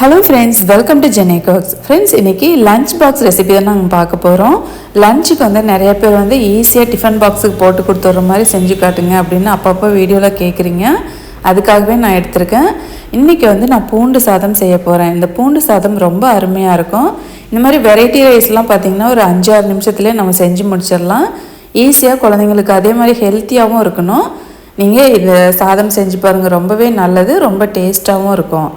Hello friends, welcome to Jenny cooks. Friends, இன்றைக்கி lunch box recipe தான் நாங்கள் பார்க்க போகிறோம். லஞ்சுக்கு வந்து நிறைய பேர் வந்து ஈஸியாக டிஃபன் பாக்ஸுக்கு போட்டு கொடுத்துட்ற மாதிரி செஞ்சு காட்டுங்க அப்படின்னு அப்பப்போ வீடியோவில் கேட்குறீங்க. அதுக்காகவே நான் எடுத்திருக்கேன். இன்றைக்கி வந்து நான் பூண்டு சாதம் செய்ய போகிறேன். இந்த பூண்டு சாதம் ரொம்ப அருமையாக இருக்கும். இந்த மாதிரி வெரைட்டி ரைஸ்லாம் பார்த்திங்கன்னா ஒரு 5-6 நிமிஷத்துலேயே நம்ம செஞ்சு முடிச்சிடலாம். ஈஸியாக குழந்தைங்களுக்கு அதே மாதிரி ஹெல்த்தியாகவும் இருக்கணும். நீங்கள் இது சாதம் செஞ்சு பாருங்கள், ரொம்பவே நல்லது, ரொம்ப டேஸ்ட்டாகவும் இருக்கும்.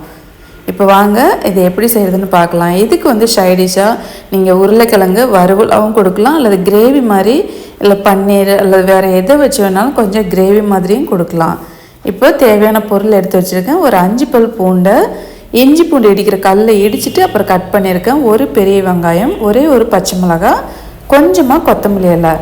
இப்போ வாங்க இது எப்படி செய்கிறதுன்னு பார்க்கலாம். இதுக்கு வந்து சைடிஷாக நீங்கள் உருளைக்கிழங்கு வறுவலாகவும் கொடுக்கலாம், அல்லது கிரேவி மாதிரி, இல்லை பன்னீர் அல்லது வேறு எதை வச்சு வேணாலும் கொஞ்சம் கிரேவி மாதிரியும் கொடுக்கலாம். இப்போ தேவையான பொருள் எடுத்து வச்சுருக்கேன். ஒரு 5 பல் பூண்டை, இஞ்சி பூண்டு இடிக்கிற கல்லை இடிச்சிட்டு அப்புறம் கட் பண்ணியிருக்கேன். ஒரு பெரிய வெங்காயம், ஒரே ஒரு பச்சை மிளகாய், கொஞ்சமாக கொத்தமல்லி இலை.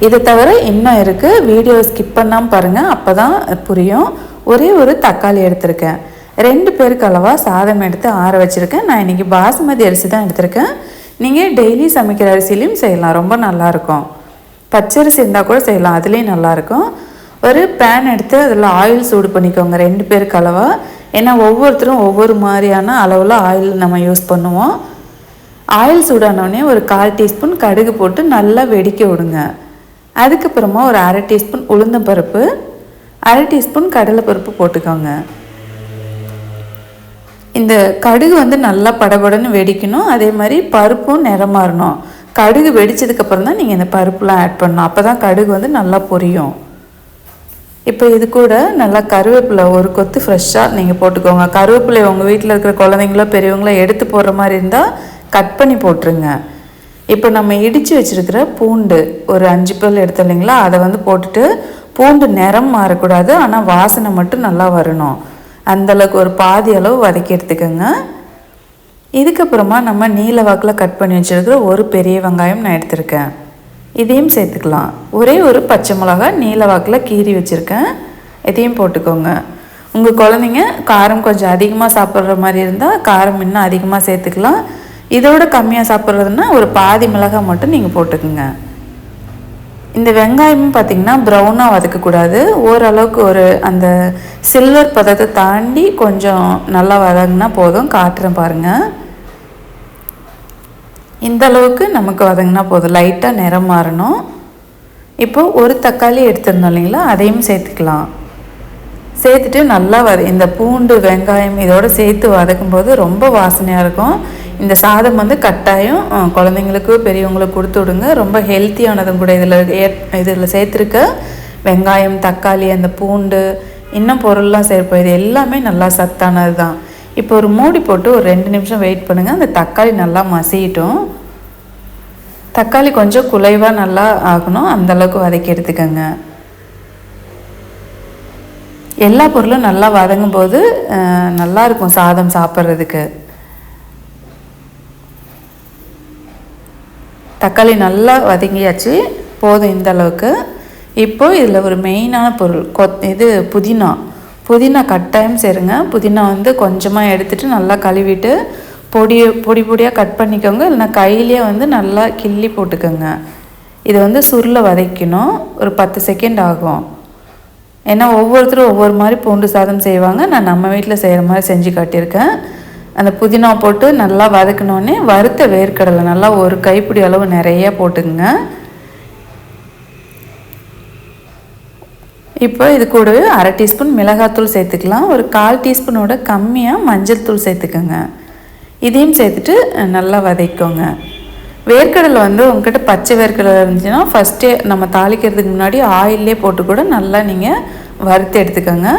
இதை தவிர இன்னும் இருக்குது, வீடியோ ஸ்கிப் பண்ணாமல் பாருங்கள், அப்போ தான் புரியும். ஒரே ஒரு தக்காளி எடுத்திருக்கேன். 2 பேருக்கு அளவாக சாதம் எடுத்து ஆற வச்சுருக்கேன். நான் இன்றைக்கி பாஸ்மதி அரிசி தான் எடுத்திருக்கேன். நீங்கள் டெய்லி சமைக்கிற அரிசிலையும் செய்யலாம், ரொம்ப நல்லாயிருக்கும். பச்சரிசி இருந்தால் கூட செய்யலாம், அதுலேயும் நல்லாயிருக்கும். ஒரு பேன் எடுத்து அதில் ஆயில் சூடு பண்ணிக்கோங்க, 2 பேருக்கு அளவாக. ஏன்னா ஒவ்வொருத்தரும் ஒவ்வொரு மாதிரியான அளவில் ஆயில் நம்ம யூஸ் பண்ணுவோம். ஆயில் சூடானோடனே ஒரு 1/4 டீஸ்பூன் கடுகு போட்டு நல்லா வெடிக்க விடுங்க. அதுக்கப்புறமா ஒரு 1/2 டீஸ்பூன் உளுந்தம்பருப்பு, 1/2 டீஸ்பூன் கடலைப்பருப்பு போட்டுக்கோங்க. இந்த கடுகு வந்து நல்லா படபடன்னு வெடிக்கணும். அதே மாதிரி பருப்பும் நிறமாறணும். கடுகு வெடித்ததுக்கப்புறம் தான் நீங்கள் இந்த பருப்புலாம் ஆட் பண்ணணும். அப்போ தான் கடுகு வந்து நல்லா பொரியும். இப்போ இது கூட நல்லா கருவேப்பிலை ஒரு கொத்து ஃப்ரெஷ்ஷாக நீங்கள் போட்டுக்கோங்க. கருவேப்பிலை உங்கள் வீட்டில் இருக்கிற குழந்தைங்களோ பெரியவங்களோ எடுத்து போடுற மாதிரி இருந்தால் கட் பண்ணி போட்டுருங்க. இப்போ நம்ம இடித்து வச்சுருக்கிற பூண்டு ஒரு 5 பல் எடுத்து இல்லைங்களா, அதை வந்து போட்டுட்டு, பூண்டு நிறம் மாறக்கூடாது, ஆனால் வாசனை மட்டும் நல்லா வரணும். அந்தளவுக்கு ஒரு பாதி அளவு வதக்கி எடுத்துக்கோங்க. இதுக்கப்புறமா நம்ம நீல வாக்கில் கட் பண்ணி வச்சுருக்கிற ஒரு பெரிய வெங்காயம் நான் எடுத்திருக்கேன். இதையும் சேர்த்துக்கலாம். ஒரே ஒரு பச்சை மிளகாய் நீல வாக்கில் கீறி வச்சுருக்கேன், இதையும் போட்டுக்கோங்க. உங்கள் குழந்தைங்க காரம் கொஞ்சம் அதிகமாக சாப்பிட்ற மாதிரி இருந்தால் காரம் இன்னும் அதிகமாக சேர்த்துக்கலாம். இதோட கம்மியாக சாப்பிட்றதுன்னா ஒரு பாதி மிளகாய் மட்டும் நீங்கள் போட்டுக்குங்க. இந்த வெங்காயமும் பார்த்திங்கன்னா ப்ரௌனாக வதக்கக்கூடாது, ஓரளவுக்கு ஒரு அந்த சில்வர் பதத்தை தாண்டி கொஞ்சம் நல்லா வதங்கினா போதும். காட்டுறேன் பாருங்கள், இந்த அளவுக்கு நமக்கு வதங்கினா போதும், லைட்டாக நிறம் மாறணும். இப்போது ஒரு தக்காளி எடுத்துருந்தோம் இல்லைங்களா, அதையும் சேர்த்துக்கலாம். சேர்த்துட்டு நல்லா இந்த பூண்டு வெங்காயம் இதோடு சேர்த்து வதக்கும்போது ரொம்ப வாசனையாக இருக்கும். இந்த சாதம் வந்து கட்டாயம் குழந்தைங்களுக்கு பெரியவங்களுக்கு கொடுத்து விடுங்க, ரொம்ப ஹெல்த்தியானதும் கூட. இதில் சேர்த்துருக்க வெங்காயம், தக்காளி, அந்த பூண்டு, இன்னும் பொருள்லாம் சேர்ப்போம், இது எல்லாமே நல்லா சத்தானது தான். இப்போ ஒரு மூடி போட்டு ஒரு 2 நிமிஷம் வெயிட் பண்ணுங்கள். அந்த தக்காளி நல்லா மசியட்டும். தக்காளி கொஞ்சம் குலைவாக நல்லா ஆகணும், அந்தளவுக்கு வதக்கி எடுத்துக்கோங்க. எல்லா பொருளும் நல்லா வதங்கும் போது நல்லாயிருக்கும் சாதம் சாப்பிட்றதுக்கு. தக்காளி நல்லா வதங்கியாச்சு, போதும் இந்த அளவுக்கு. இப்போது இதில் ஒரு மெயினான பொருள் இது புதினா கட்டாயம் சேருங்க. புதினா வந்து கொஞ்சமாக எடுத்துகிட்டு நல்லா கழுவிட்டு பொடி பொடியாக கட் பண்ணிக்கோங்க, இல்லைனா கையிலே வந்து நல்லா கிள்ளி போட்டுக்கோங்க. இதை வந்து சுருளை வதக்கணும், ஒரு 10 செகண்ட் ஆகும். ஏன்னா ஒவ்வொருத்தரும் ஒவ்வொரு மாதிரி பூண்டு சாதம் செய்வாங்க. நான் நம்ம வீட்டில் செய்கிற மாதிரி செஞ்சு காட்டியிருக்கேன். அந்த புதினா போட்டு நல்லா வதக்கினோடனே வறுத்த வேர்க்கடலை நல்லா ஒரு கைப்பிடி அளவு நிறையா போட்டுக்குங்க. இப்போ இது கூட 1/2 டீஸ்பூன் மிளகாத்தூள் சேர்த்துக்கலாம். ஒரு 1/4 டீஸ்பூனோட கம்மியாக மஞ்சள் தூள் சேர்த்துக்கோங்க. இதையும் சேர்த்துட்டு நல்லா வதக்கிக்கோங்க. வேர்க்கடலை வந்து உங்கள்கிட்ட பச்சை வேர்க்கடலை இருந்துச்சுன்னா ஃபஸ்ட்டே நம்ம தாளிக்கிறதுக்கு முன்னாடி ஆயிலே போட்டு கூட நல்லா நீங்கள் வறுத்து எடுத்துக்கோங்க.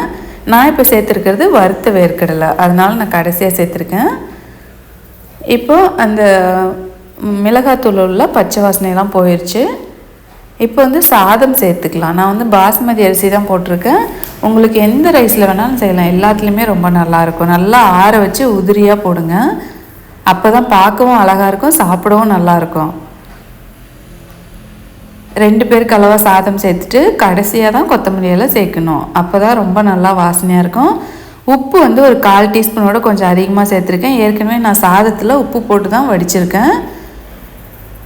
நான் இப்போ சேர்த்துருக்கிறது வறுத்த வேர்க்கடலை, அதனால் நான் கடைசியாக சேர்த்துருக்கேன். இப்போது அந்த மிளகாத்தூள் உள்ள பச்சை வாசனையெல்லாம் போயிடுச்சு. இப்போ வந்து சாதம் சேர்த்துக்கலாம். நான் வந்து பாஸ்மதி அரிசி தான் போட்டிருக்கேன். உங்களுக்கு எந்த ரைஸில் வேணாலும் செய்யலாம், எல்லாத்துலேயுமே ரொம்ப நல்லாயிருக்கும். நல்லா ஆற வச்சு உதிரியாக போடுங்க, அப்போ தான் பார்க்கவும் அழகாக இருக்கும், சாப்பிடவும் நல்லாயிருக்கும். 2 பேருக்கு அளவாக சாதம் சேர்த்துட்டு கடைசியாக தான் கொத்தமல்லி எல்லாம் சேர்க்கணும், அப்போ தான் ரொம்ப நல்லா வாசனையாக இருக்கும். உப்பு வந்து ஒரு 1/4 டீஸ்பூனோட கொஞ்சம் அதிகமாக சேர்த்துருக்கேன். ஏற்கனவே நான் சாதத்தில் உப்பு போட்டு தான் வடிச்சிருக்கேன்.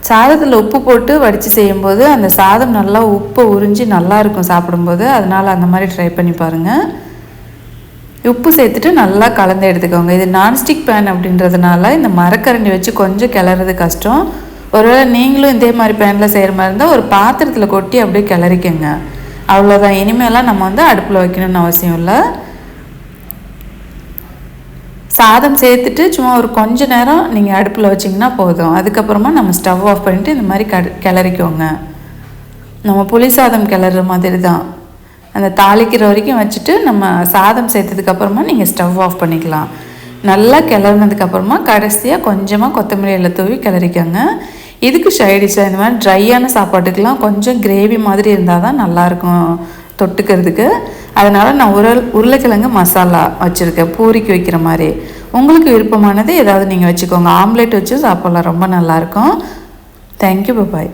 சாதத்தில் உப்பு போட்டு வடித்து செய்யும்போது அந்த சாதம் நல்லா உப்பை உறிஞ்சி நல்லாயிருக்கும் சாப்பிடும்போது. அதனால் அந்த மாதிரி ட்ரை பண்ணி பாருங்கள். உப்பு சேர்த்துட்டு நல்லா கலந்து எடுத்துக்கோங்க. இது நான்ஸ்டிக் பேன் அப்படின்றதுனால இந்த மரக்கரண்டி வச்சு கொஞ்சம் கிளறது கஷ்டம். ஒருவேளை நீங்களும் இதே மாதிரி பேனில் செய்கிற மாதிரி இருந்தால் ஒரு பாத்திரத்தில் கொட்டி அப்படியே கிளறிக்கங்க. அவ்வளோதான். இனிமேலாம் நம்ம வந்து அடுப்பில் வைக்கணும்னு அவசியம் இல்லை. சாதம் சேர்த்துட்டு சும்மா ஒரு கொஞ்ச நேரம் நீங்கள் அடுப்பில் வச்சிங்கன்னா போதும். அதுக்கப்புறமா நம்ம ஸ்டவ் ஆஃப் பண்ணிவிட்டு இந்த மாதிரி கிளறிக்கோங்க. நம்ம புளி சாதம் கிளற மாதிரி தான். அந்த தாளிக்கிற வரைக்கும் வச்சுட்டு நம்ம சாதம் சேர்த்ததுக்கப்புறமா நீங்கள் ஸ்டவ் ஆஃப் பண்ணிக்கலாம். நல்லா கிளறினதுக்கப்புறமா கடைசியாக கொஞ்சமாக கொத்தமல்லி இலை தூவி கிளறிக்கோங்க. இதுக்கு சைடிஷாக இந்த மாதிரி ட்ரையான சாப்பாட்டுக்கெலாம் கொஞ்சம் கிரேவி மாதிரி இருந்தால் தான் நல்லாயிருக்கும் தொட்டுக்கிறதுக்கு. அதனால் நான் உருளைக்கிழங்கு மசாலா வச்சுருக்கேன் பூரிக்கு வைக்கிற மாதிரி. உங்களுக்கு விருப்பமானது ஏதாவது நீங்கள் வச்சுக்கோங்க. ஆம்லேட் வச்சு சாப்பிட்லாம், ரொம்ப நல்லாயிருக்கும். தேங்க்யூ, பாய்.